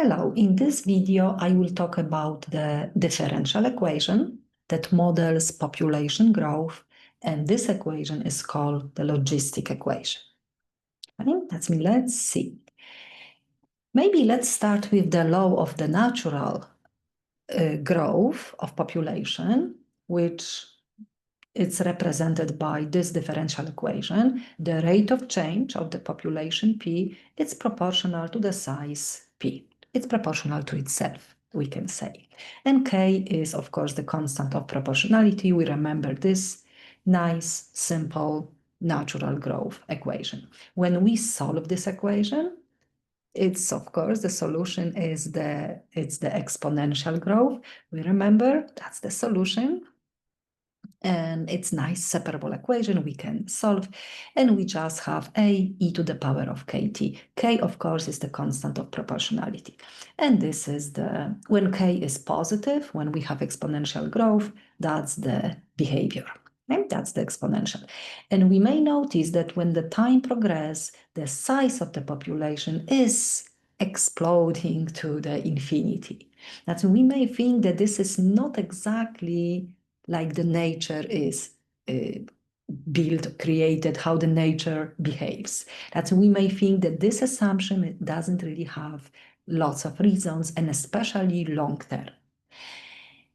Hello, in this video I will talk about the differential equation that models population growth, and this equation is called the logistic equation. Let's see. Maybe let's start with the law of the natural growth of population, which it's represented by this differential equation. The rate of change of the population P is proportional to the size P. It's proportional to itself, we can say. And K is, of course, the constant of proportionality. We remember this nice, simple, natural growth equation. When we solve this equation, it's, of course, the solution is the exponential growth. We remember that's the solution. And it's nice separable equation we can solve, and we just have a e to the power of kt. K, of course, is the constant of proportionality. And this is when k is positive, when we have exponential growth, that's the behavior. And that's the exponential. And we may notice that when the time progresses, the size of the population is exploding to the infinity. That's we may think that this is not exactly like the nature is built, created, how the nature behaves. That's we may think that this assumption it doesn't really have lots of reasons, and especially long term.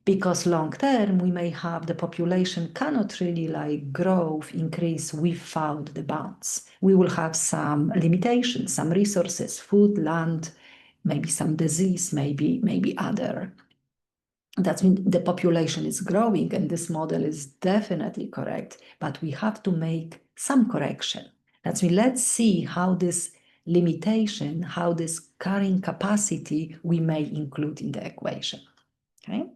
Because long term, we may have the population cannot really like growth, increase without the bounds. We will have some limitations, some resources, food, land, maybe some disease, maybe other. That means the population is growing, and this model is definitely correct, but we have to make some correction. That means let's see how this limitation, how this carrying capacity we may include in the equation. Okay,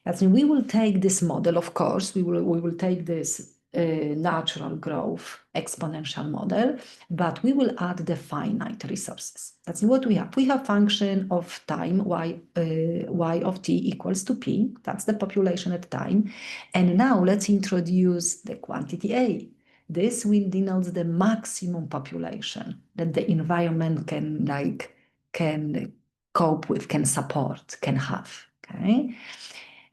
that means we will take this model, of course, we will take this natural growth exponential model, but we will add the finite resources. That's what we have. We have function of time y of t equals to p. That's the population at time. And now let's introduce the quantity a. This will denote the maximum population that the environment can cope with, can support, can have. Okay.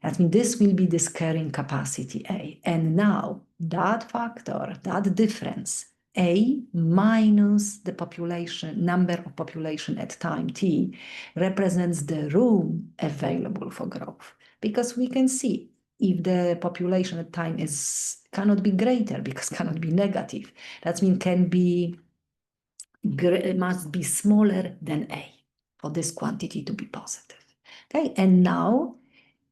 That means this will be this carrying capacity A. And now that factor, that difference, A minus the population, number of population at time t, represents the room available for growth. Because we can see if the population at time cannot be greater, because cannot be negative. That means must be smaller than A for this quantity to be positive. Okay, and now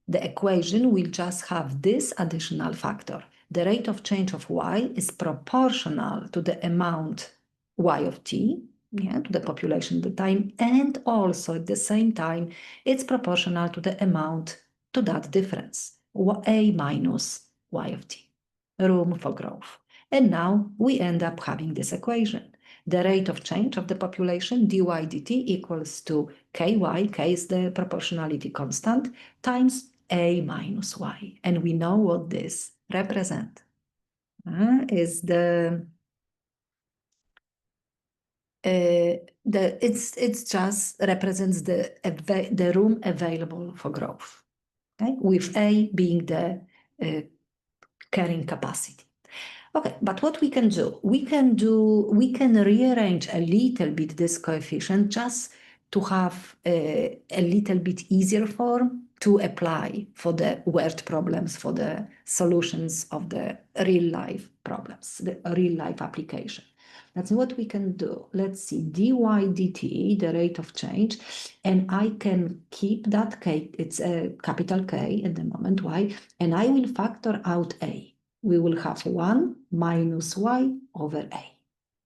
the equation will just have this additional factor. The rate of change of y is proportional to the amount y of t, to the population at the time, and also at the same time, it's proportional to the amount to that difference, a minus y of t, room for growth. And now we end up having this equation. The rate of change of the population, dy dt, equals to ky, k is the proportionality constant, times a minus y. And we know what this represents. It's just represents the room available for growth. Okay, with A being the carrying capacity. Okay, but what we can do? We can rearrange a little bit this coefficient just to have a little bit easier form to apply for the word problems, for the solutions of the real life problems, the real life application. That's what we can do. Let's see, dy dt, the rate of change, and I can keep that k, it's a capital K at the moment, y, and I will factor out a. We will have 1 minus y over a.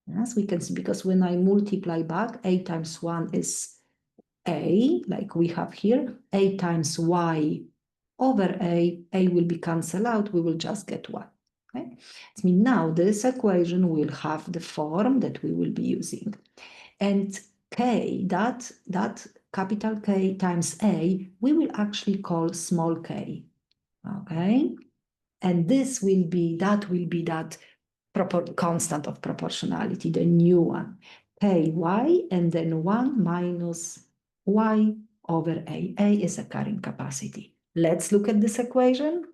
Yes, we can see, because when I multiply back, a times 1 is a, like we have here, a times y over a will be cancelled out, we will just get 1. Okay? It means now this equation will have the form that we will be using. And k, that capital K times a, we will actually call small k. Okay? And that will be that constant of proportionality, the new one, ky, and then 1 minus y over A. A is a carrying capacity. Let's look at this equation.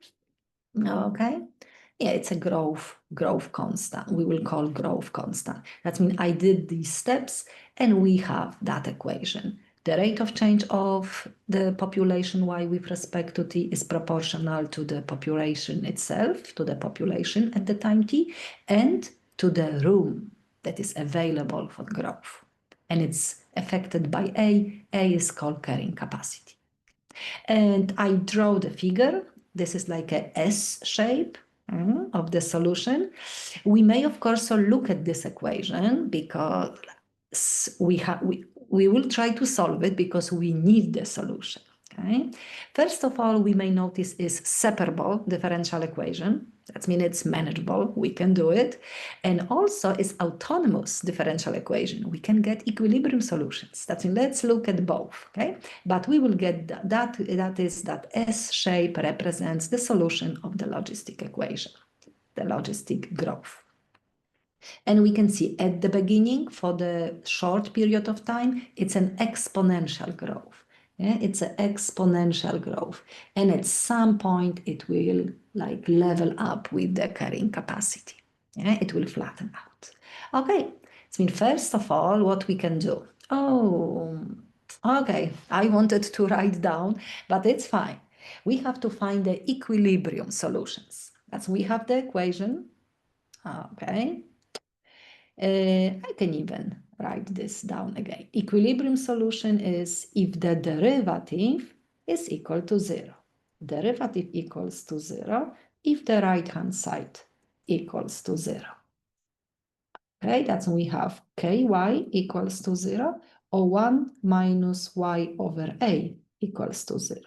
Okay. Yeah, it's a growth constant. We will call growth constant. That means I did these steps and we have that equation. The rate of change of the population Y with respect to T is proportional to the population itself, to the population at the time T, and to the room that is available for growth. And it's affected by A. A is called carrying capacity. And I draw the figure. This is like a S shape of the solution. We may, of course, look at this equation because we will try to solve it because we need the solution. Okay. First of all, we may notice is separable differential equation. That means it's manageable. We can do it. And also is autonomous differential equation. We can get equilibrium solutions. That means let's look at both. Okay. But we will get that S shape represents the solution of the logistic equation, the logistic growth. And we can see at the beginning, for the short period of time, it's an exponential growth. Yeah, it's an exponential growth. And at some point, it will like level up with the carrying capacity. Yeah, it will flatten out. Okay, so first of all, what we can do. Oh, okay, I wanted to write down, but it's fine. We have to find the equilibrium solutions. That's we have the equation. Okay, I can even write this down again. Equilibrium solution is if the derivative is equal to 0. Derivative equals to 0 if the right-hand side equals to 0. Okay, that's when we have ky equals to 0 or 1 minus y over a equals to 0.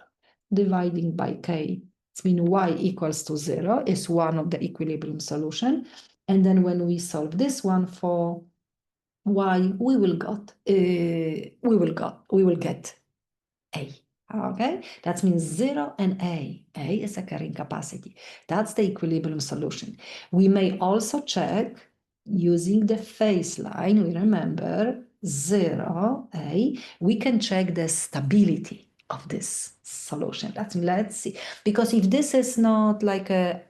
Dividing by k, it means y equals to 0 is one of the equilibrium solution. And then when we solve this one for y, we will get a. Okay, that means 0 and a. A is a carrying capacity. That's the equilibrium solution. We may also check using the phase line. We remember 0, a. We can check the stability of this solution. Let's see. Because if this is not like a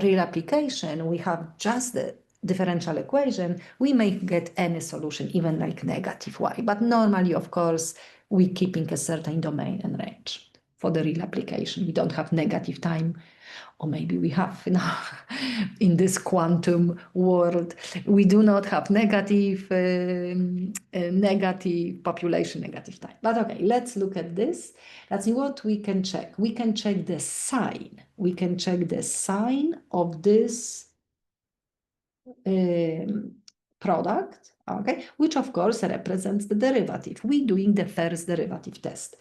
real application, we have just the differential equation, we may get any solution, even like negative y. But normally, of course, we keeping a certain domain and range for the real application. We don't have negative time, or maybe we have, in this quantum world, we do not have negative population, negative time. But okay, let's look at this. That's what we can check. We can check the sign. We can check the sign of this product, okay, which of course represents the derivative. We're doing the first derivative test.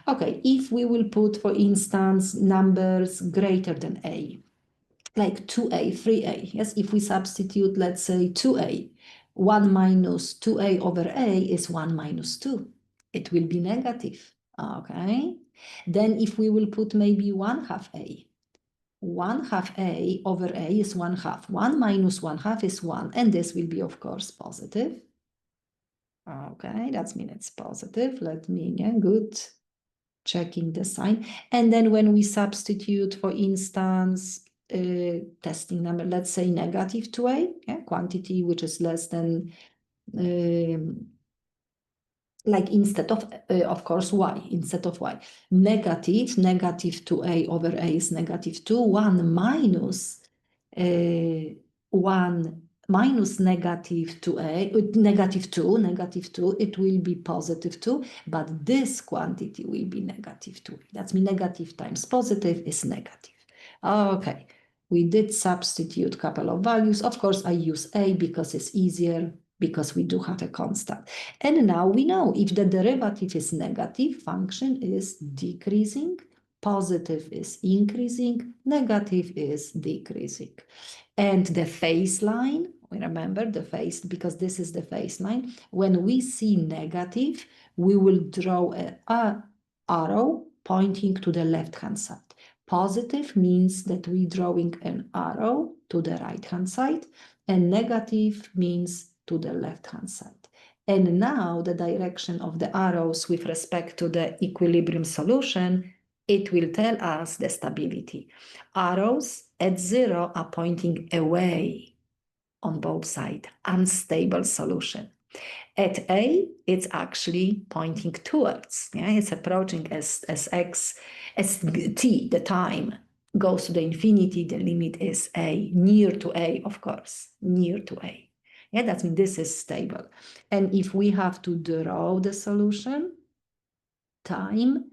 Okay, if we will put, for instance, numbers greater than a, like 2a, 3a, yes, if we substitute, let's say 2a, 1 minus 2a over a is 1 minus 2. It will be negative, okay? Then if we will put maybe 1/2 a, 1/2 a over a is 1/2. 1 minus 1/2 is 1, and this will be, of course, positive. Okay, that means it's positive. Let me, yeah, good. Checking the sign. And then when we substitute, for instance, testing number, let's say negative 2a, yeah, quantity which is less than like instead of course, y, instead of y. Negative 2a over a is negative 2. 1 minus 1 minus negative 2a, negative 2, it will be positive 2, but this quantity will be negative 2. That's mean negative times positive is negative. Okay, we did substitute a couple of values. Of course, I use a because it's easier, because we do have a constant. And now we know if the derivative is negative, function is decreasing, positive is increasing, negative is decreasing. And the phase line, we remember the phase, because this is the phase line. When we see negative, we will draw a arrow pointing to the left-hand side. Positive means that we're drawing an arrow to the right-hand side, and negative means to the left-hand side. And now the direction of the arrows with respect to the equilibrium solution, it will tell us the stability. Arrows at 0 are pointing away on both sides, unstable solution. At A, it's actually pointing towards. Yeah? It's approaching as t, the time, goes to the infinity, the limit is A, near to A, of course, near to A. Yeah, that means this is stable. And if we have to draw the solution, time,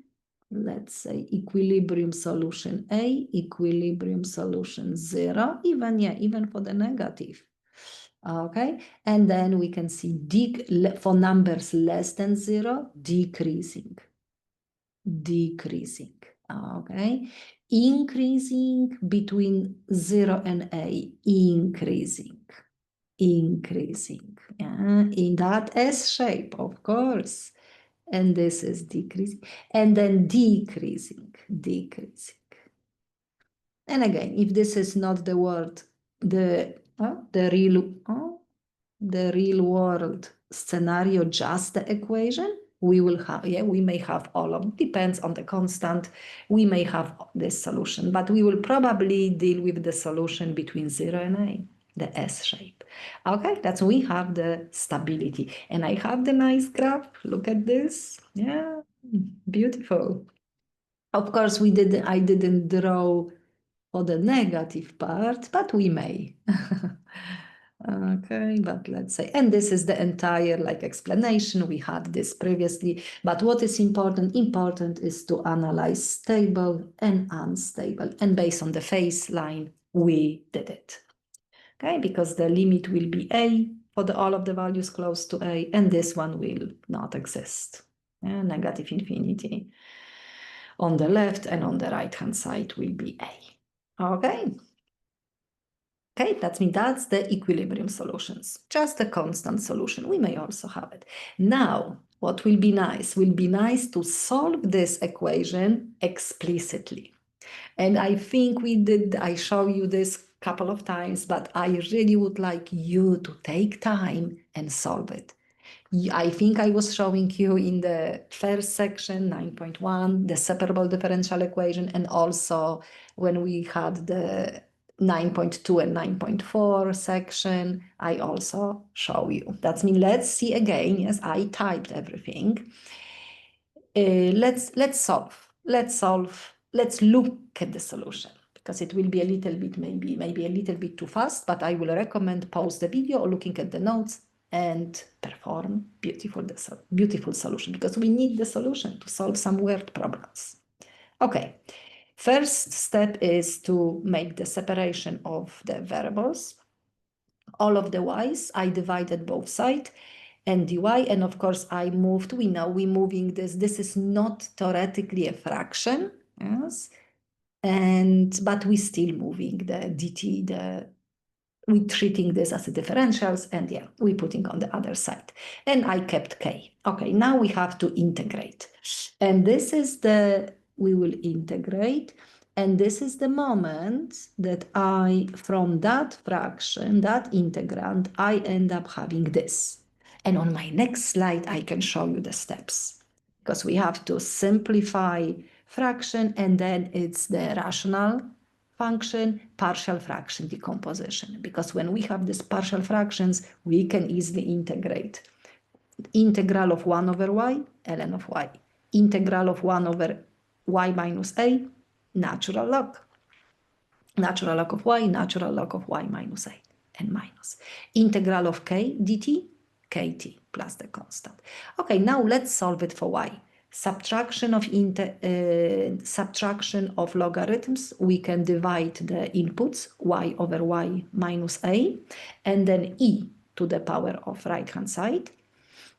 let's say equilibrium solution A, equilibrium solution 0, even for the negative. Okay, and then we can see for numbers less than 0, decreasing, okay, increasing between 0 and A, increasing, yeah, in that S shape, of course, and this is decreasing, and then decreasing. And again, if this is not the word, the real world scenario, just the equation, we will have, we may have all of, depends on the constant, we may have this solution, but we will probably deal with the solution between 0 and A, the S shape. Okay, that's, we have the stability. And I have the nice graph, look at this, yeah, beautiful. Of course, I didn't draw for the negative part, but we may. Okay, but let's say, and this is the entire explanation. We had this previously, but what is important? Important is to analyze stable and unstable. And based on the phase line, we did it. Okay, because the limit will be A for all of the values close to A, and this one will not exist. Negative infinity on the left, and on the right-hand side will be A. Okay. Okay, that means that's the equilibrium solutions, just a constant solution. We may also have it. Now, what will be nice? Will be nice to solve this equation explicitly. And I think I show you this a couple of times, but I really would like you to take time and solve it. I think I was showing you in the first section, 9.1, the separable differential equation, and also when we had the 9.2 and 9.4 section, I also show you. That means let's see again. Yes, I typed everything. Let's solve. Let's look at the solution, because it will be a little bit, maybe a little bit too fast, but I will recommend pause the video or looking at the notes and perform beautiful solution, because we need the solution to solve some weird problems. Okay, first step is to make the separation of the variables. All of the y's, I divided both sides, and dy, and of course I moved, we're moving this is not theoretically a fraction, yes, but we're still moving the dt, we're treating this as a differentials, and yeah, we're putting on the other side. And I kept k. Okay, now we have to integrate. And this is we will integrate, and this is the moment that from that fraction, that integrand, I end up having this. And on my next slide, I can show you the steps, because we have to simplify fraction, and then it's the rational function, partial fraction decomposition. Because when we have these partial fractions, we can easily integrate. Integral of 1 over y, ln of y. Integral of 1 over y minus a, natural log. Natural log of y, natural log of y minus a, and minus. Integral of k dt, kt plus the constant. Okay, now let's solve it for y. Subtraction of logarithms, we can divide the inputs, y over y minus a, and then e to the power of right-hand side.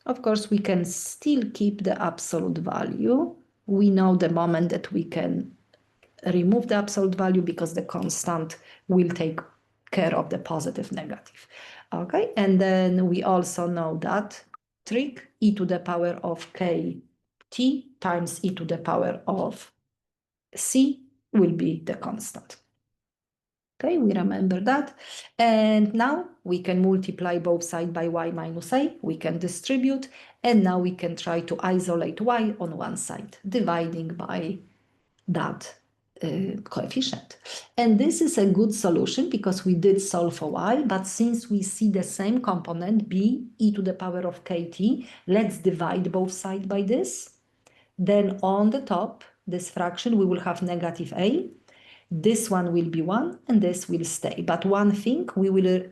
Of course, we can still keep the absolute value. We know the moment that we can remove the absolute value, because the constant will take care of the positive, negative. Okay, and then we also know that trick, e to the power of k t times e to the power of c will be the constant. Okay, we remember that. And now we can multiply both sides by y minus a. We can distribute. And now we can try to isolate y on one side, dividing by that coefficient. And this is a good solution because we did solve for y, but since we see the same component, b e to the power of kt, let's divide both sides by this. Then on the top, this fraction, we will have negative a. This one will be 1 and this will stay. But one thing, we will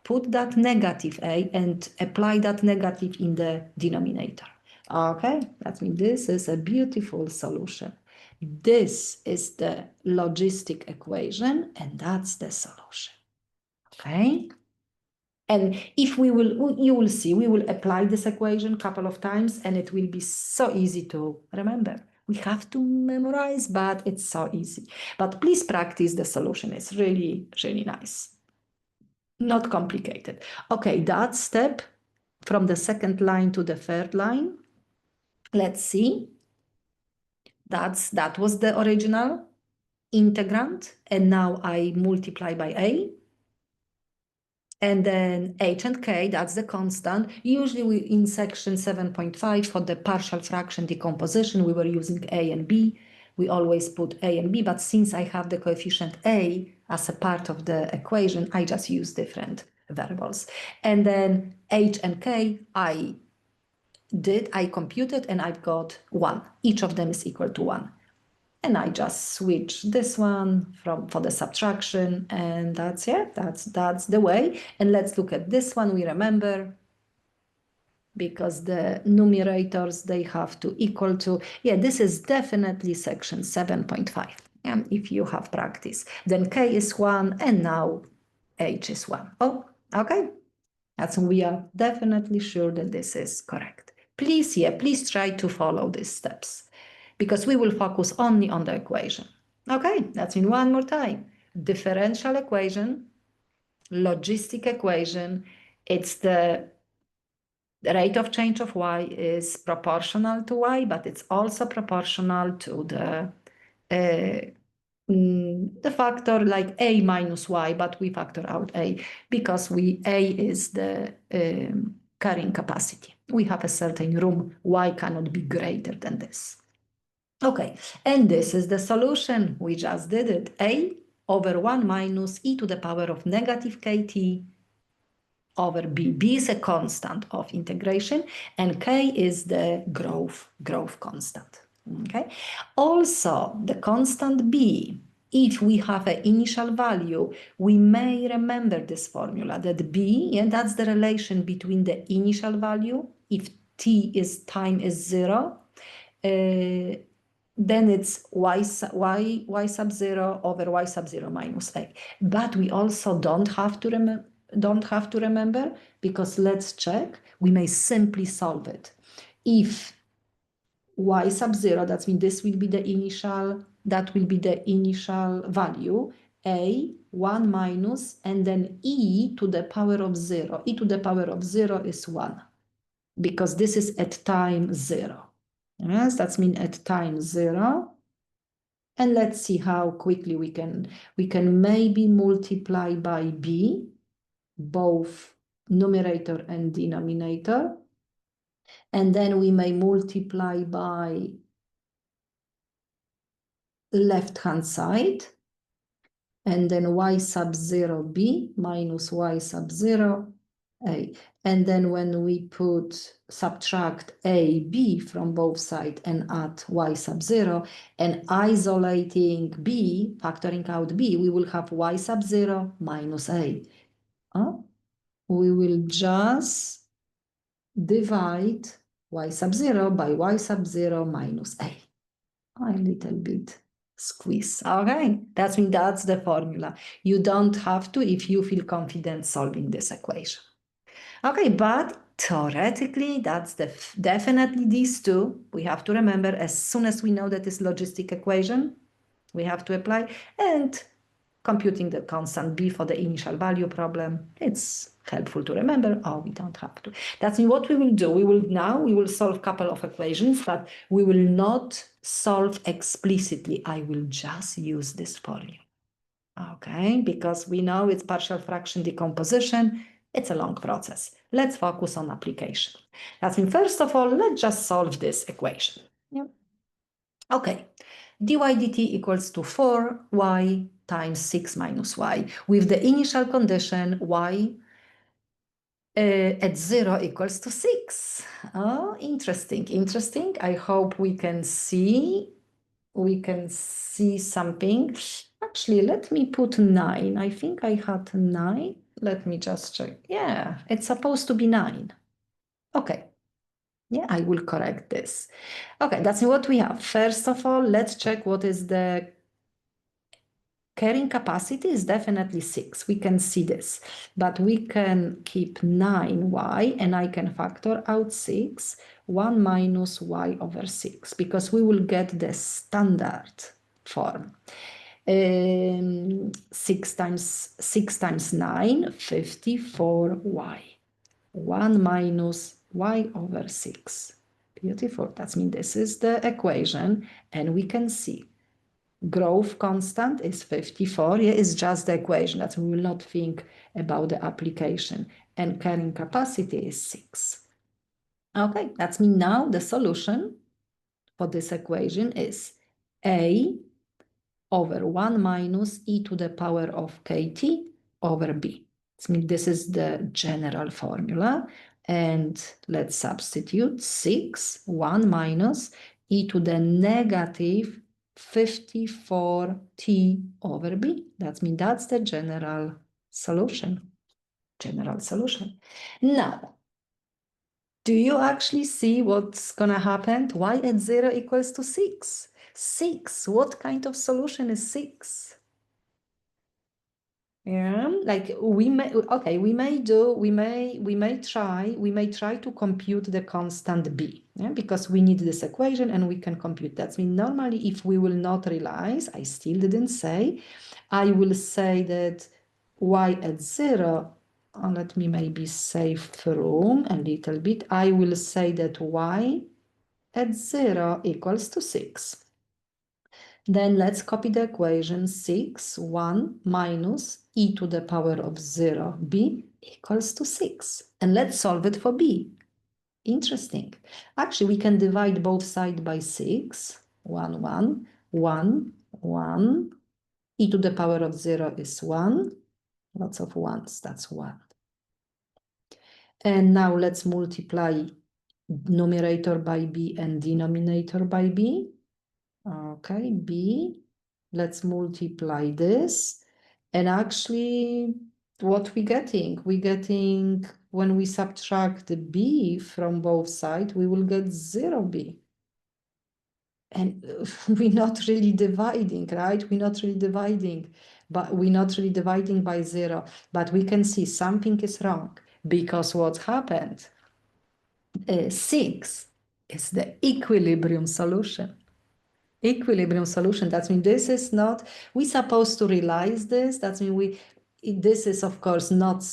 put that negative a and apply that negative in the denominator. Okay, that means this is a beautiful solution. This is the logistic equation and that's the solution. Okay. And if we will, you will see, we will apply this equation a couple of times and it will be so easy to remember. We have to memorize, but it's so easy. But please practice the solution. It's really, really nice. Not complicated. Okay, that step from the second line to the third line. Let's see. That was the original integrand. And now I multiply by a. And then h and k, that's the constant. Usually we in section 7.5 for the partial fraction decomposition, we were using a and b. We always put a and b, but since I have the coefficient a as a part of the equation, I just use different variables. And then h and k, I computed and I've got 1. Each of them is equal to 1. And I just switch this one for the subtraction, and that's it. That's the way. And let's look at this one. We remember because the numerators, they have to equal to, yeah, this is definitely section 7.5. And if you have practice, then k is 1 and now h is 1. Oh, okay. That's we are definitely sure that this is correct. Please try to follow these steps because we will focus only on the equation. Okay, that's in one more time. Differential equation, logistic equation, it's the rate of change of y is proportional to y, but it's also proportional to the factor like a minus y, but we factor out a because a is the carrying capacity. We have a certain room, y cannot be greater than this. Okay, and this is the solution. We just did it. A over 1 minus e to the power of negative kt over b. B is a constant of integration, and k is the growth constant. Okay. Also, the constant b, if we have an initial value, we may remember this formula that b, and that's the relation between the initial value, if time is 0, then it's y sub 0 over y sub 0 minus a. But we also don't have to remember because let's check. We may simply solve it. If y sub 0, that means this will be the initial, that will be the initial value, a 1 minus, and then e to the power of 0. E to the power of 0 is 1 because this is at time 0. Yes, that means at time 0. And let's see how quickly we can maybe multiply by b, both numerator and denominator. And then we may multiply by left-hand side. And then y sub 0 b minus y sub 0 a. And then when we subtract a, b from both sides and add y sub 0 and isolating b, factoring out b, we will have y sub 0 minus a. We will just divide y sub 0 by y sub 0 minus a. A little bit squeeze. Okay, that's the formula. You don't have to if you feel confident solving this equation. Okay, but theoretically, that's definitely these two. We have to remember as soon as we know that this logistic equation, we have to apply. And computing the constant b for the initial value problem, it's helpful to remember. Oh, we don't have to. That's what we will do. We will solve a couple of equations, but we will not solve explicitly. I will just use this formula. Okay, because we know it's partial fraction decomposition. It's a long process. Let's focus on application. That means, first of all, let's just solve this equation. Yeah. Okay, dy dt equals to 4y times 6 minus y, with the initial condition y at 0 equals to 6. Oh, interesting, interesting. I hope we can see something. Actually, let me put 9. I think I had 9. Let me just check. Yeah, it's supposed to be 9. Okay. Yeah, I will correct this. Okay, that's what we have. First of all, let's check what is the carrying capacity is definitely 6. We can see this, but we can keep 9y and I can factor out 6, 1 minus y over 6, because we will get the standard form. 6 times 9, 54y. 1 minus y over 6. Beautiful. That means this is the equation, and we can see growth constant is 54. Yeah, it's just the equation. That we will not think about the application. And carrying capacity is 6. Okay, that means now the solution for this equation is A over 1 minus e to the power of kt over b. That means this is the general formula. And let's substitute 6, 1 minus e to the negative 54t over b. That means that's the general solution. General solution. Now, do you actually see what's going to happen? Y at 0 equals to 6. 6. What kind of solution is 6? Yeah, like we may try to compute the constant b, yeah, because we need this equation and we can compute that. I mean, normally if we will not realize, I still didn't say, I will say that y at 0, let me maybe save room a little bit. I will say that y at 0 equals to 6. Then let's copy the equation 6, 1 minus e to the power of 0, b equals to 6. And let's solve it for b. Interesting. Actually, we can divide both sides by 6. 1, 1, 1, 1. E to the power of 0 is 1. Lots of ones, that's 1. And now let's multiply numerator by b and denominator by b. Okay, b. Let's multiply this. And actually, what we getting? We getting, when we subtract the b from both sides, we will get 0b. And we're not really dividing, right? We're not really dividing, but we're not really dividing by 0. But we can see something is wrong, because what happened? 6 is the equilibrium solution. Equilibrium solution. That means this is not, we supposed to realize this. That means this is of course not,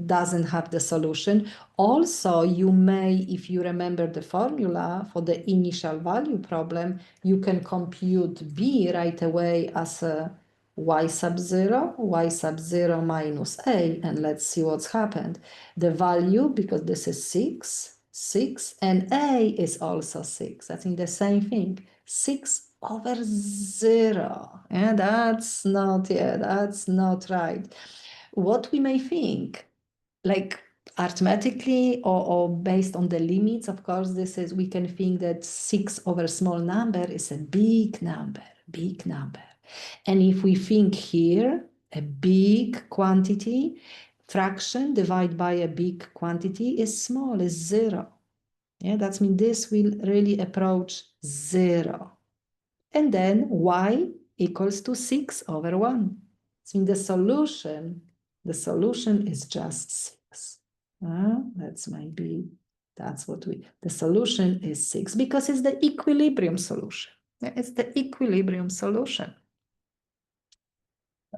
doesn't have the solution. Also, you may, if you remember the formula for the initial value problem, you can compute b right away as a y sub 0 minus a, and let's see what's happened. The value, because this is 6, and a is also 6. I think the same thing. 6 over 0. Yeah, that's not right. What we may think, like arithmetically or based on the limits, of course, this is, we can think that 6 over small number is a big number. And if we think here, a big quantity, fraction divided by a big quantity is small, is 0. Yeah, that means this will really approach 0. And then y equals to 6 over 1. So the solution is just 6. That's maybe, that's what the solution is 6, because it's the equilibrium solution. It's the equilibrium solution.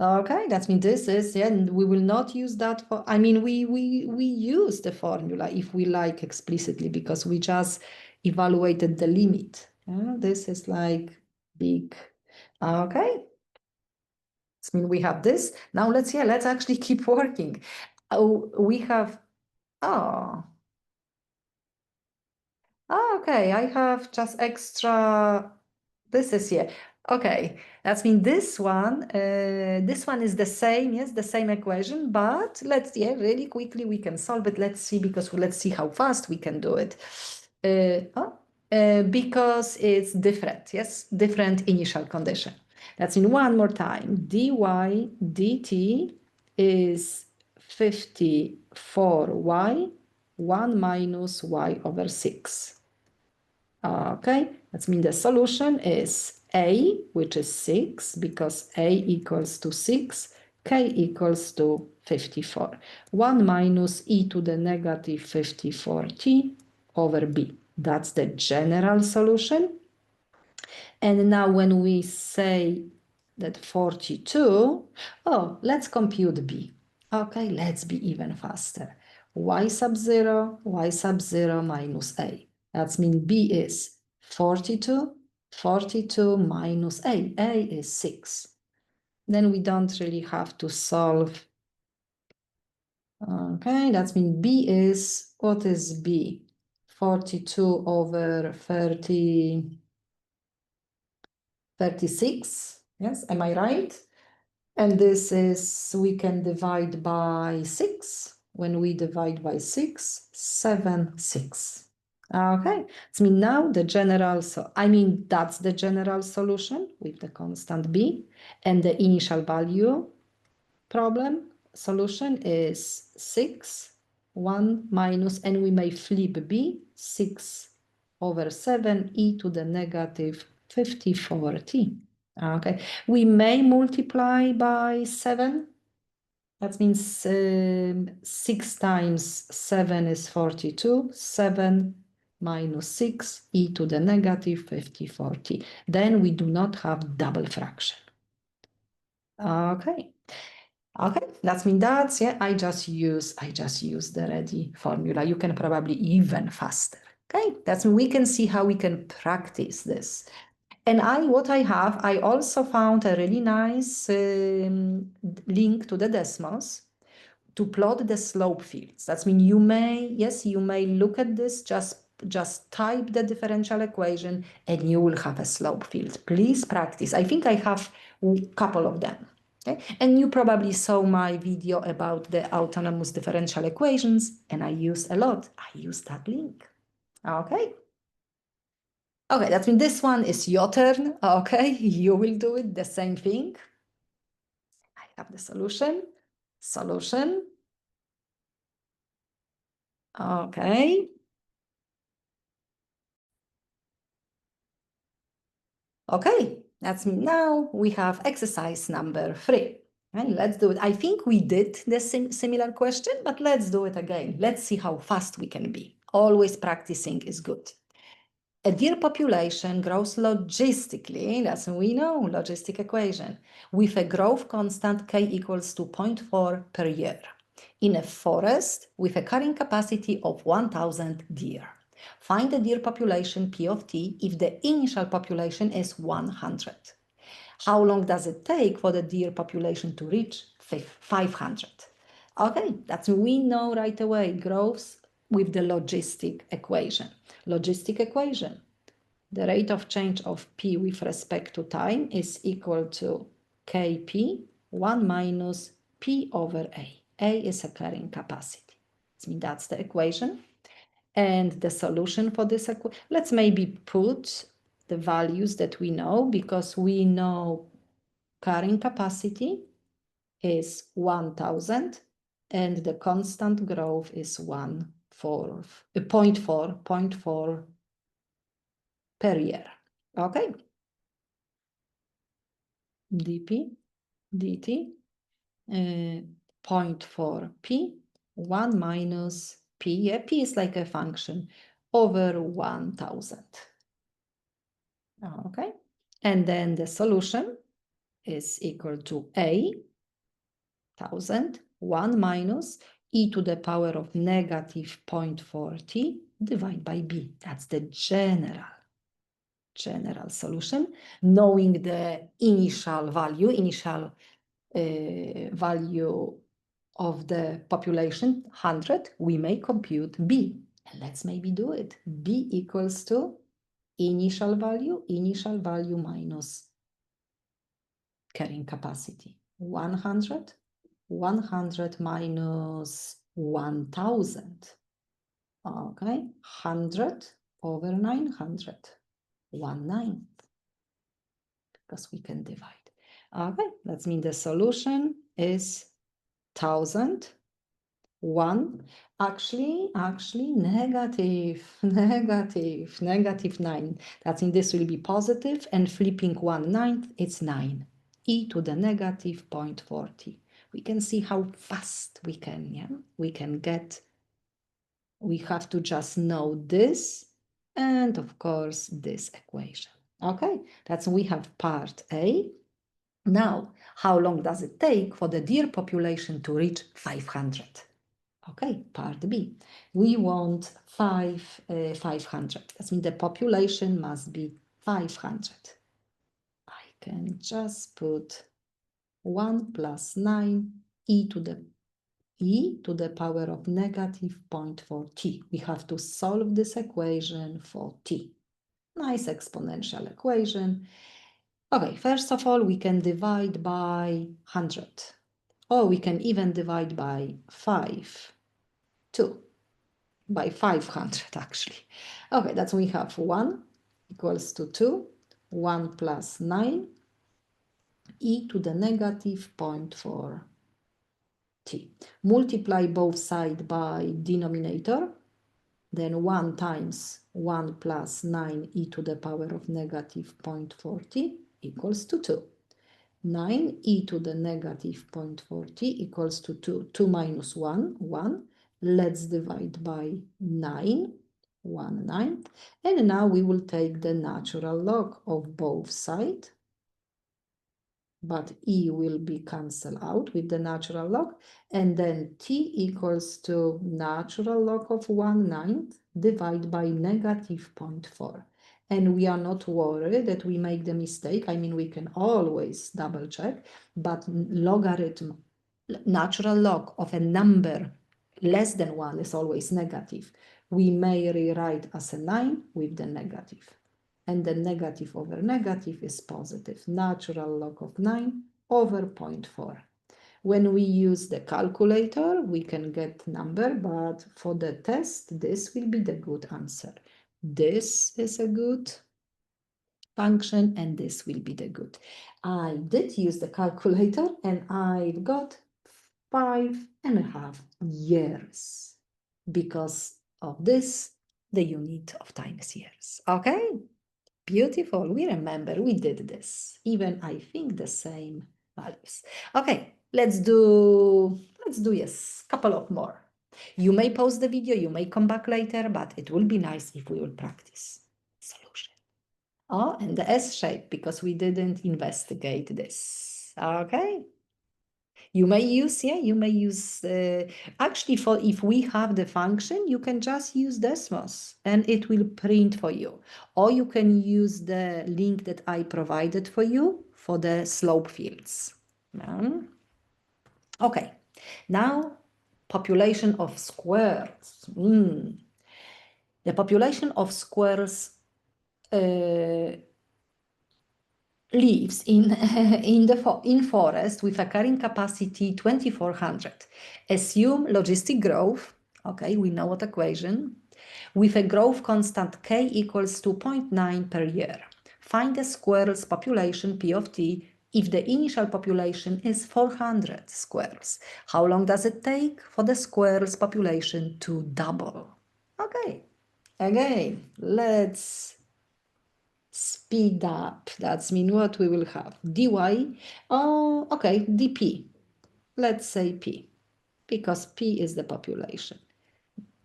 Okay, that means this is, yeah, and we will not use that for, I mean, we use the formula if we like explicitly, because we just evaluated the limit. This is like big, okay. I mean, we have this. Now let's actually keep working. We have, oh, okay, I have just extra, this is here. Okay, that means this one is the same, yes, the same equation, but let's, really quickly we can solve it. Let's see, because let's see how fast we can do it. Because it's different, yes, different initial condition. That's in one more time. dy dt is 54y, 1 minus y over 6. Okay, that means the solution is a, which is 6, because a equals to 6, k equals to 54. 1 minus e to the negative 54t over b. That's the general solution. And now when we say that 42, oh, let's compute b. Okay, let's be even faster. Y sub 0 minus a. That means b is 42, 42 minus a. A is 6. Then we don't really have to solve. Okay, that means b is, what is b? 42 over 36, yes, am I right? And this is, we can divide by 6. When we divide by 6, 7, 6. Okay, so now the general, that's the general solution with the constant b, and the initial value problem solution is 6, 1 minus, and we may flip b, 6 over 7 e to the negative 54t. Okay, we may multiply by 7. That means 6 times 7 is 42. 7 minus 6 e to the negative 54t. Then we do not have double fraction. Okay. Okay, that means that's, I just use the ready formula. You can probably even faster. Okay, that's we can see how we can practice this. And I also found a really nice link to the Desmos to plot the slope fields. That means you may look at this, just type the differential equation and you will have a slope field. Please practice. I think I have a couple of them. Okay? And you probably saw my video about the autonomous differential equations, and I used that link. Okay. Okay, that means this one is your turn. Okay, you will do it the same thing. I have the solution. Okay. Okay, that's me. Now we have exercise number 3. Okay, let's do it. I think we did the similar question, but let's do it again. Let's see how fast we can be. Always practicing is good. A deer population grows logistically, as we know, logistic equation, with a growth constant k equals to 0.4 per year, in a forest with a carrying capacity of 1,000 deer. Find the deer population P of t if the initial population is 100. How long does it take for the deer population to reach 500? Okay, that's we know right away, growth with the logistic equation. Logistic equation, the rate of change of P with respect to time is equal to Kp, 1 minus P over A. A is a carrying capacity. That's the equation. And the solution for this equation, let's maybe put the values that we know, because we know carrying capacity is 1,000 and the constant growth is 0.4 per year. Okay. dp dt 0.4 p, 1 minus p, p is like a function, over 1,000. Okay, and then the solution is equal to a, 1,000, 1 minus e to the power of negative 0.4t divided by b. That's the general solution, knowing the initial value, initial value of the population, 100, we may compute B. And let's maybe do it. B equals to initial value minus carrying capacity. 100, 100 minus 1000. Okay, 100 over 900, 1/9, because we can divide. Okay, that means the solution is 1000, 1. Actually, negative, negative 9. That means this will be positive, and flipping 1/9, it's 9. E to the negative 0.40. We can see how fast we can, yeah? We can get, we have to just know this, and of course, this equation. Okay, that's we have part A. Now, how long does it take for the deer population to reach 500? Okay, part B. We want 500. That means the population must be 500. I can just put 1 plus 9 e to the power of negative 0.4 t. We have to solve this equation for t. Nice exponential equation. Okay, first of all, we can divide by 100. Or we can even divide by 5, 2. By 500 actually. Okay, that's we have 1 equals to 2, 1 plus 9 e to the negative 0.4 t. Multiply both sides by denominator, then 1 times 1 plus 9 e to the power of negative 0.4 t equals to 2. 9 e to the negative 0.4 t equals to 2. 2 minus 1, 1. Let's divide by 9, 1/9. And now we will take the natural log of both sides. But e will be cancelled out with the natural log. And then t equals to natural log of 1/9 divided by negative 0.4. And we are not worried that we make the mistake. I mean, we can always double check, but logarithm, natural log of a number less than 1 is always negative. We may rewrite as a 9 with the negative. And the negative over negative is positive. Natural log of 9 over 0.4. When we use the calculator, we can get number, but for the test, this will be the good answer. This is a good function, and this will be the good. I did use the calculator, and I've got 5.5 years. Because of this, the unit of time is years. Okay? Beautiful. We remember we did this. Even I think the same values. Okay, let's do yes, couple of more. You may pause the video, you may come back later, but it will be nice if we will practice solution. Oh, and the S shape, because we didn't investigate this. Okay. You may use, actually for if we have the function, you can just use Desmos and it will print for you. Or you can use the link that I provided for you for the slope fields. Okay, now population of squares. The population of squares lives in forest with a carrying capacity 2400. Assume logistic growth, okay, we know what equation, with a growth constant k equals to 0.9 per year. Find the squirrel's population P of t if the initial population is 400 squirrels. How long does it take for the squirrel's population to double? Okay, again, let's speed up. That's mean what we will have. dy, okay, dp. Let's say p, because p is the population.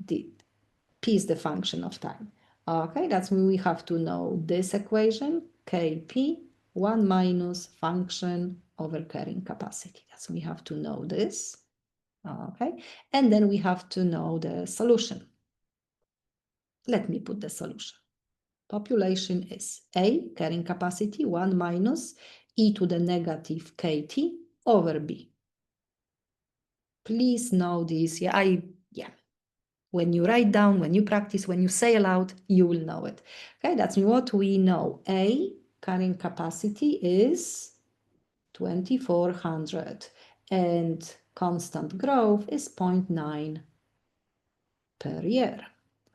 P is the function of time. Okay, that's mean we have to know this equation, kp, 1 minus function over carrying capacity. That's we have to know this. Okay, and then we have to know the solution. Let me put the solution. Population is A, carrying capacity, 1 minus e to the negative kt over B. Please know this. Yeah. When you write down, when you practice, when you say aloud, you will know it. Okay, that's what we know. A carrying capacity is 2400 and constant growth is 0.9 per year.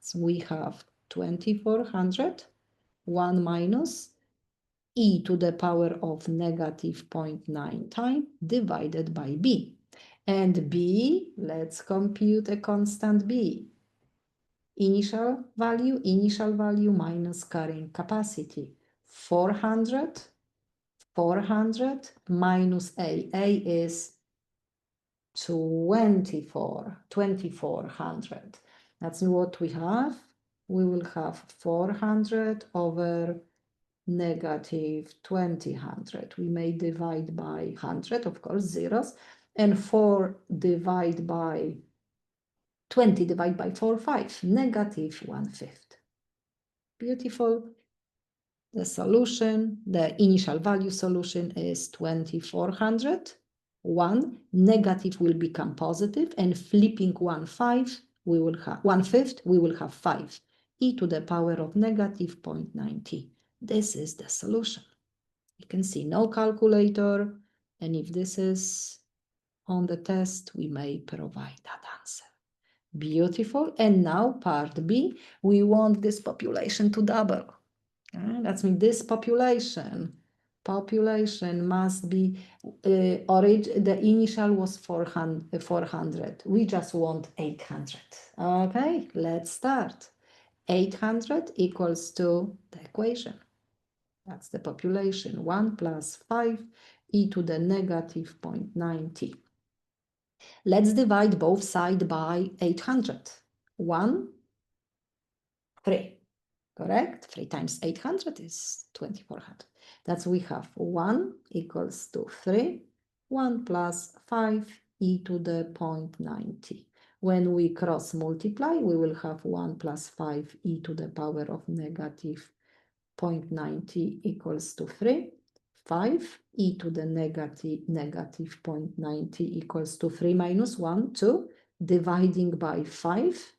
So we have 2400, 1 minus e to the power of negative 0.9 time divided by b. And b, let's compute a constant b. Initial value minus carrying capacity. 400 minus A. A is 2400. That's what we have. We will have 400 over negative 2000. We may divide by 100, of course, zeros. And 4 divide by 20 divided by 4, 5, negative 1/5. Beautiful. The solution, the initial value solution is 2400. 1 negative will become positive, and flipping 1/5, we will have 1/5, we will have 5 e to the power of negative 0.9t. This is the solution. You can see no calculator, and if this is on the test, we may provide that answer. Beautiful. And now part B, we want this population to double. That means this population must be, the initial was 400. We just want 800. Okay, let's start. 800 equals to the equation. That's the population, 1 plus 5 e to the negative 0.9t. Let's divide both sides by 800. 1, 3. Correct? 3 times 800 is 2400. That's we have 1 equals to 3, 1 plus 5 e to the 0.9t. When we cross multiply, we will have 1 plus 5 e to the power of negative 0.9t equals to 3. 5 e to the negative 0.9t equals to 3 minus 1, 2. Dividing by 5,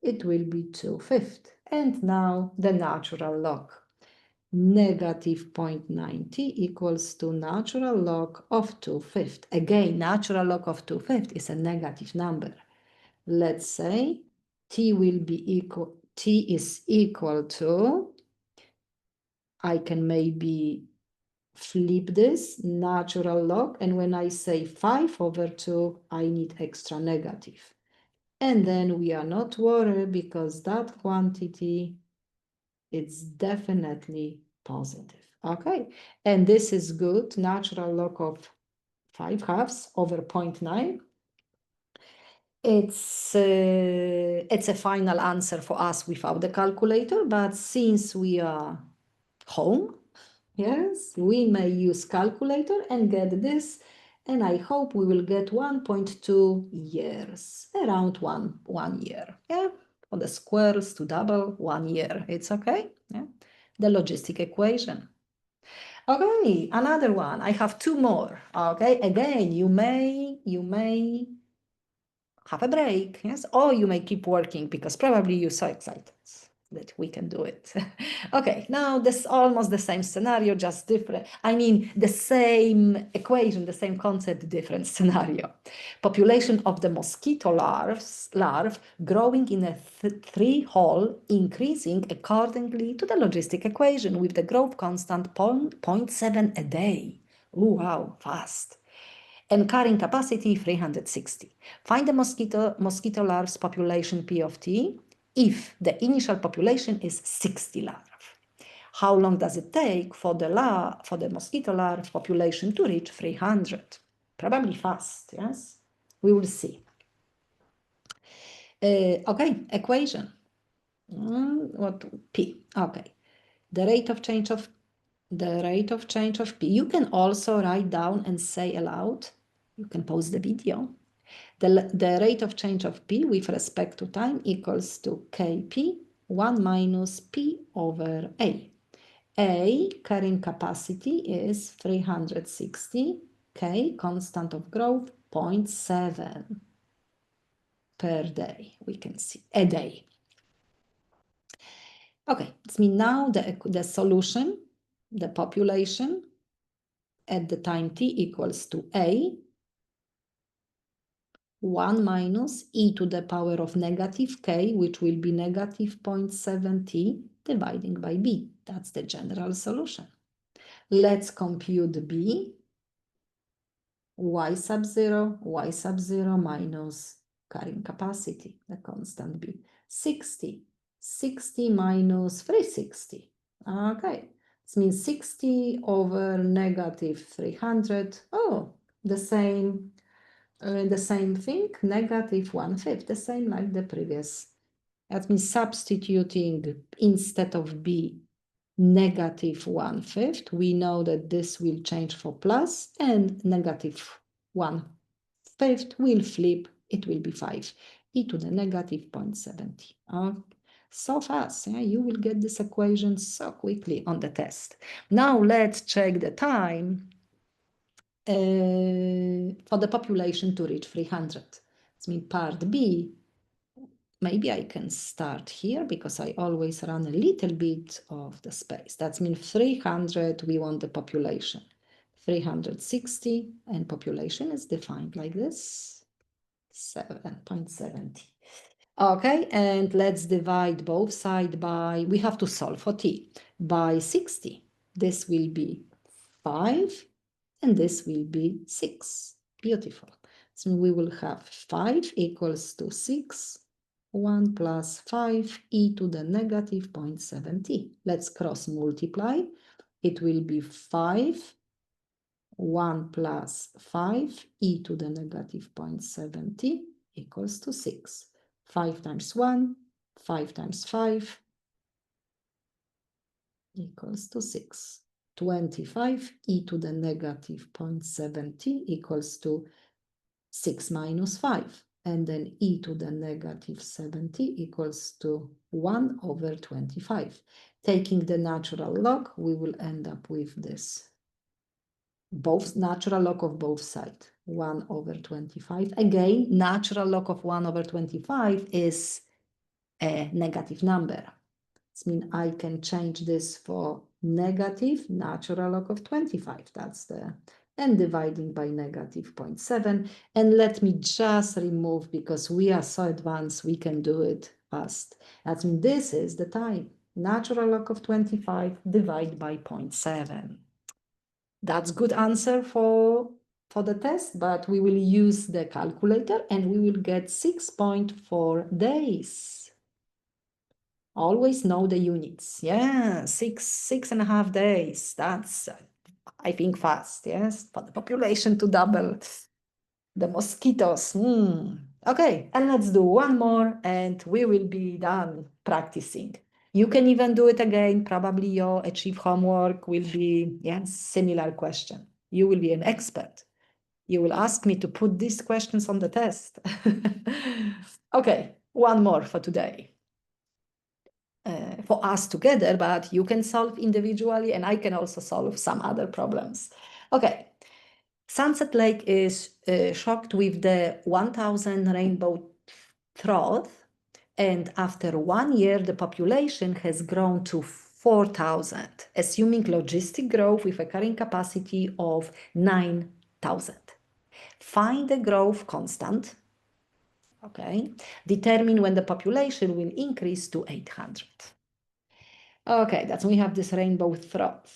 it will be 2/5. And now the natural log. Negative 0.9t equals to natural log of 2/5. Again, natural log of 2/5 is a negative number. Let's say t is equal to, I can maybe flip this, natural log, and when I say 5 over 2, I need extra negative. And then we are not worried because that quantity, it's definitely positive. Okay, and this is good. Natural log of 5/2 over 0.9. It's a final answer for us without the calculator, but since we are home, yes, we may use calculator and get this, and I hope we will get 1.2 years, around one year. Yeah, for the squares to double 1 year, it's okay. Yeah, the logistic equation. Okay, another one. I have 2 more. Okay, again, you may have a break, yes, or you may keep working because probably you're so excited that we can do it. Okay, now this almost the same scenario, just different. I mean, the same equation, the same concept, different scenario. Population of the mosquito larvae growing in a 3-hole, increasing accordingly to the logistic equation with the growth constant 0.7 a day. Ooh, wow, fast. And carrying capacity 360. Find the mosquito larvae population P of t if the initial population is 60 larvae. How long does it take for the mosquito larvae population to reach 300? Probably fast, yes? We will see. Okay, equation. What P? Okay. The rate of change of P. You can also write down and say aloud. You can pause the video. The rate of change of P with respect to time equals to Kp 1 minus P over A. A carrying capacity is 360 K, constant of growth, 0.7 per day, we can see, a day. Okay, this means now the solution, the population at the time t equals to A, 1 minus e to the power of negative k, which will be negative 0.7t dividing by b. That's the general solution. Let's compute b. Y sub 0 minus carrying capacity, the constant b. 60. 60 minus 360. Okay, this means 60 over negative 300. Oh, the same thing, negative 1/5, the same like the previous. That means substituting instead of b negative 1/5, we know that this will change for plus, and negative 1/5 will flip, it will be 5 e to the negative 0.70. So fast, yeah? You will get this equation so quickly on the test. Now let's check the time for the population to reach 300. This means part B. Maybe I can start here because I always run a little bit of the space. That means 300, we want the population. 360, and population is defined like this, 7.70. Okay, and let's divide both sides by, we have to solve for t, by 60. This will be 5, and this will be 6. Beautiful. So we will have 5 equals to 6. 1 plus 5 e to the negative 0.7t. Let's cross multiply. It will be 5, 1 plus 5 e to the negative 0.7t equals to 6. 5 times 1, 5 times 5 equals to 6. 25 e to the negative 0.7t equals to 6 minus 5. And then e to the negative 70 equals to 1 over 25. Taking the natural log, we will end up with this. Both natural log of both sides, 1 over 25. Again, natural log of 1 over 25 is a negative number. This means I can change this for negative natural log of 25. That's the, and dividing by negative 0.7. And let me just remove, because we are so advanced, we can do it fast. That means this is the time. Natural log of 25 divided by 0.7. That's good answer for the test, but we will use the calculator and we will get 6.4 days. Always know the units. Yeah, 6.5 days. That's, I think, fast. Yes, for the population to double. The mosquitoes. Okay, and let's do one more and we will be done practicing. You can even do it again. Probably your achieve homework will be, yes, similar question. You will be an expert. You will ask me to put these questions on the test. Okay, one more for today. For us together, but you can solve individually and I can also solve some other problems. Okay, Sunset Lake is shocked with the 1000 rainbow trout, and after 1 year the population has grown to 4,000, assuming logistic growth with a carrying capacity of 9,000. Find the growth constant. Okay, determine when the population will increase to 800. Okay, that's we have this rainbow trout.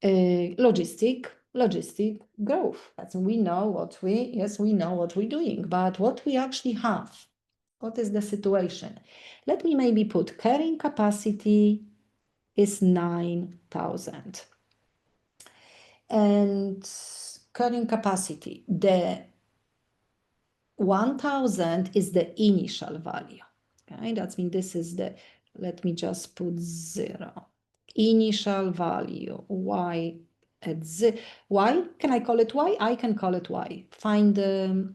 Logistic growth. That's we know what we know what we're doing, but what we actually have, what is the situation? Let me maybe put carrying capacity is 9,000. And carrying capacity, the 1,000 is the initial value. Okay, that means this is the, let me just put 0. Initial value, y at z. Y, can I call it y? I can call it y. Find the,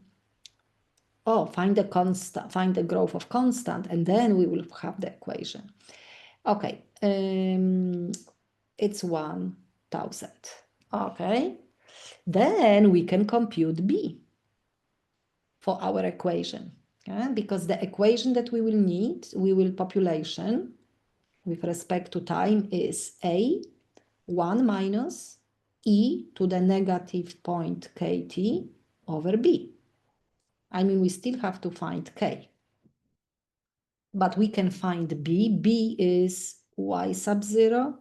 find the constant, find the growth of constant, and then we will have the equation. Okay, it's 1,000. Okay, Then we can compute B for our equation, because the equation that we will need, population with respect to time is A 1 minus e to the negative point kt over b. I mean, we still have to find k. But we can find b. B is y sub 0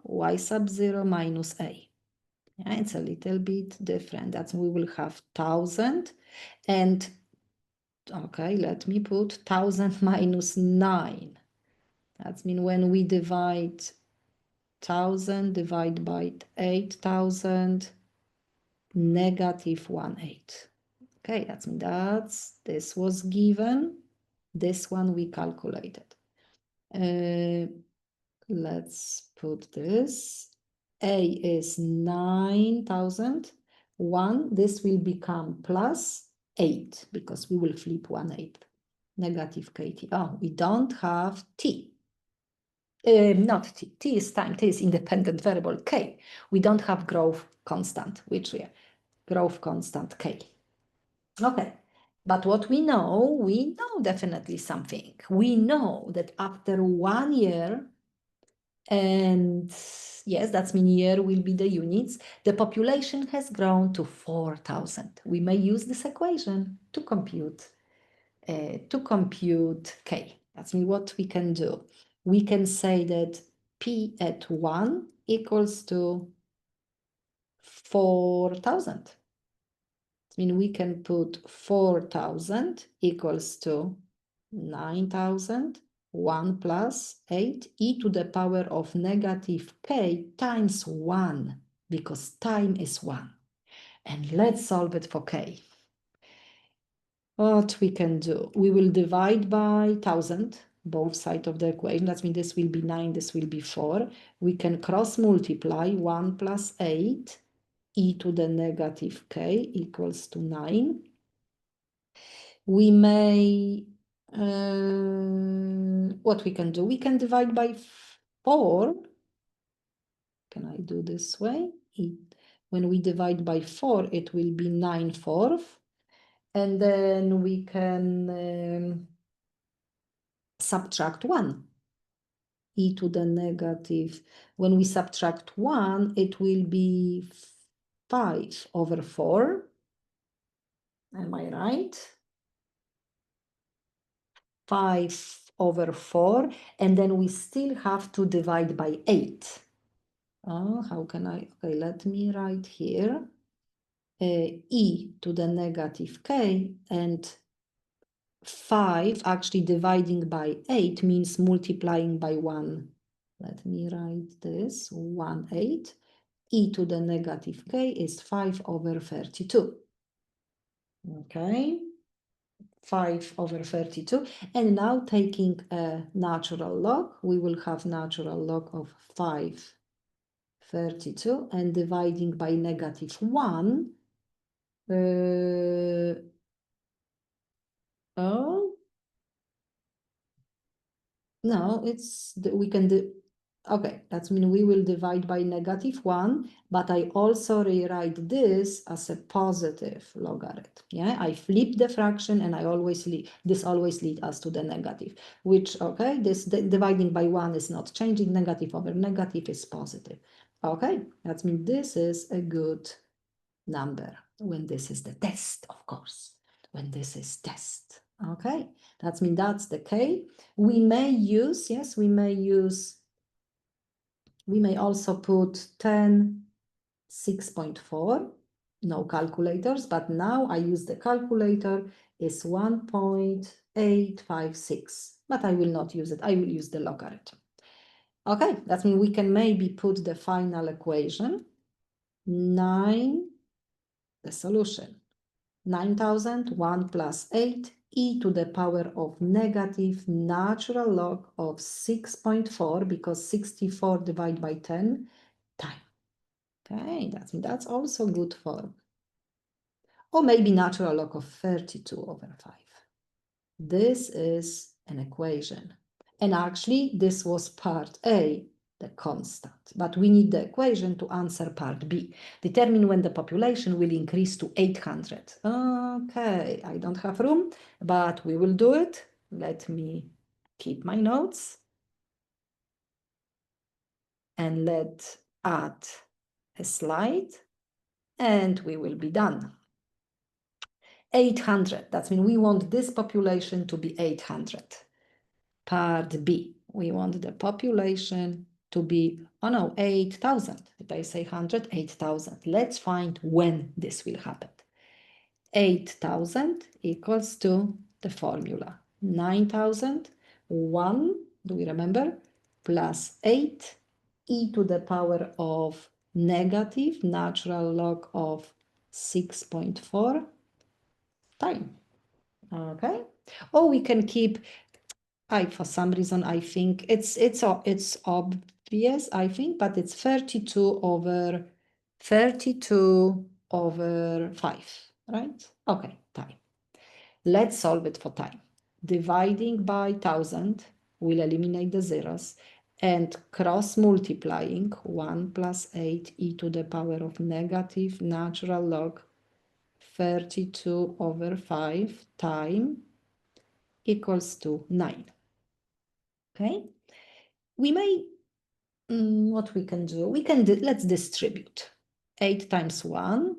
minus a. Yeah, it's a little bit different. That's we will have 1,000 and, okay, let me put 1,000 minus 9. That means when we divide 1,000 divide by 8,000, negative 1/8. Okay, this was given. This one we calculated. Let's put this. A is 9,000. 1, this will become plus 8 because we will flip 1/8. Negative kt. Oh, we don't have t. Not t. T is time. T is independent variable k. We don't have growth constant, which we are. Growth constant k. Okay, but what we know definitely something. We know that after 1 year, and yes, that's mean year will be the units, the population has grown to 4,000. We may use this equation to compute k. That's mean what we can do. We can say that p at 1 equals to 4,000. I mean, we can put 4,000 equals to 9,000, 1 plus 8 e to the power of negative k times 1, because time is 1. And let's solve it for k. What we can do, we will divide by 1,000, both sides of the equation. That means this will be 9, this will be 4. We can cross multiply 1 plus 8 e to the negative k equals to 9. We may, what we can do, we can divide by 4. Can I do this way? When we divide by 4, it will be 9/4. And then we can subtract 1. E to the negative. When we subtract 1, it will be 5/4. Am I right? 5/4, and then we still have to divide by 8. Oh, how can I? Okay, let me write here e to the negative k, and 5 actually dividing by 8 means multiplying by 1. Let me write this, 1/8. E to the negative k is 5/32. Okay. 5/32. And now taking a natural log, we will have natural log of 5/32 and dividing by negative 1. Oh, no, we can do. Okay, that means we will divide by negative 1, but I also rewrite this as a positive logarithm. Yeah, I flip the fraction and this always leads us to the negative, which, okay, dividing by 1 is not changing. Negative over negative is positive. Okay, that means this is a good number when this is the test, of course, when this is test. Okay, that means that's the k. We may use, yes, we may also put 10, 6.4, no calculators, but now I use the calculator, is 1.856, but I will not use it, I will use the logarithm. Okay, that means we can maybe put the final equation, the solution, 9,000, 1 plus 8, e to the power of negative natural log of 6.4, because 64 divided by 10 time. Okay, that's also good form. Or maybe natural log of 32/5. This is an equation. And actually, this was part A. the constant. But we need the equation to answer part B. Determine when the population will increase to 800. Okay, I don't have room, but we will do it. Let me keep my notes. And let's add a slide, and we will be done. 800, that means we want this population to be 800. Part B, we want the population to be, 8,000. Did I say 100? 8,000. Let's find when this will happen. 8,000 equals to the formula. 9,000, 1, do we remember? Plus 8, e to the power of negative natural log of 6.4 time. Okay? Or we can keep, for some reason, I think it's obvious, I think, but it's 32 over 5, right? Okay, time. Let's solve it for time. Dividing by 1,000 will eliminate the zeros, and cross multiplying 1 plus 8 e to the power of negative natural log 32 over 5 time equals to 9. Okay? We may, what we can do, let's distribute. 8 times 1,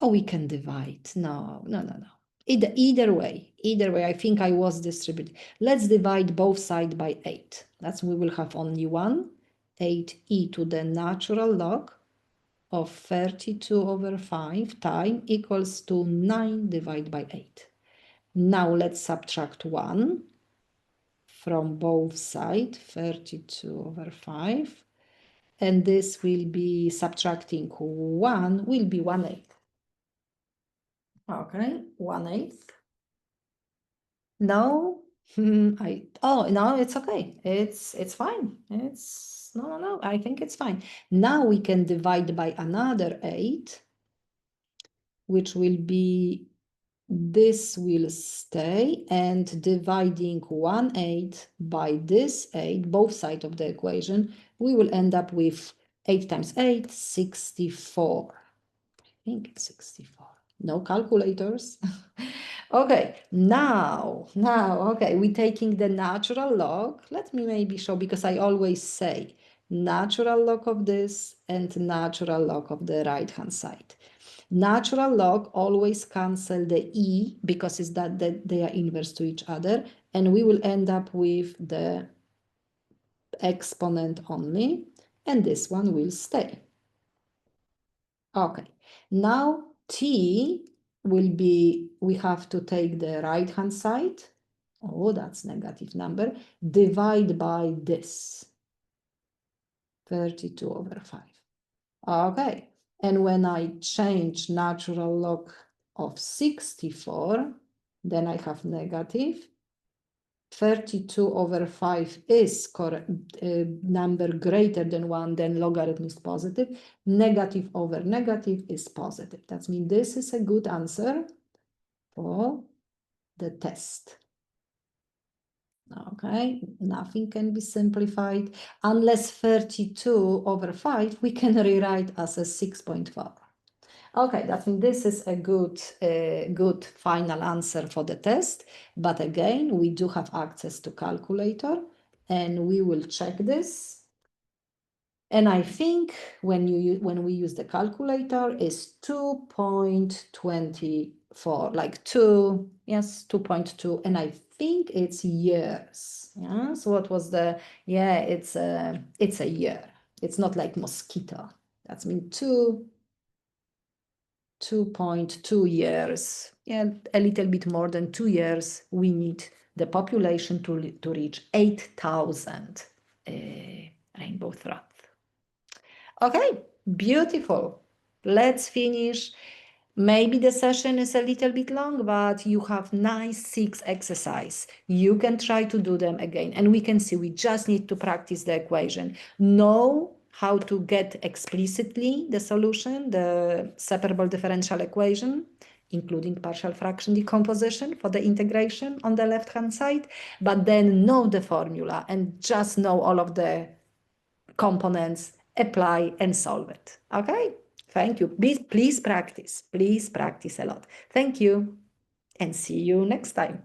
or we can divide. No. Either way, I think I was distributing. Let's divide both sides by 8. We will have only 1, 8e to the natural log of 32 over 5 time equals to 9 divided by 8. Now let's subtract 1 from both sides, 32 over 5. And this will be subtracting 1, will be 1/8. Okay, 1/8. No, no, it's okay. It's fine. No. I think it's fine. Now we can divide by another 8, which will be, this will stay, and dividing 1/8 by this 8, both sides of the equation, we will end up with 8 times 8, 64. I think it's 64. No calculators. Okay, now, okay, we're taking the natural log. Let me maybe show, because I always say natural log of this and natural log of the right-hand side. Natural log always cancel the e, because it's that they are inverse to each other, and we will end up with the exponent only, and this one will stay. Okay, now t will be, we have to take the right-hand side. Oh, that's negative number. Divide by this. 32 over 5. Okay, and when I change natural log of 64, then I have negative. 32 over 5 is number greater than 1, then logarithm is positive. Negative over negative is positive. That means this is a good answer for the test. Okay, nothing can be simplified. Unless 32 over 5, we can rewrite as a 6.4. Okay, that means this is a good final answer for the test. But again, we do have access to calculator, and we will check this. And I think when we use the calculator is 2.24, like 2, yes, 2.2, and I think it's years. Yeah. So what was the? Yeah, it's a year. It's not like mosquito. That means 2.2 years. Yeah, a little bit more than 2 years. We need the population to reach 8,000 rainbow trout. Okay, beautiful. Let's finish. Maybe the session is a little bit long, but you have nice 6 exercise. You can try to do them again. And we can see we just need to practice the equation. Know how to get explicitly the solution, the separable differential equation. including partial fraction decomposition for the integration on the left-hand side, but then know the formula and just know all of the components, apply and solve it. Okay? Thank you. Please practice. Please practice a lot. Thank you and see you next time.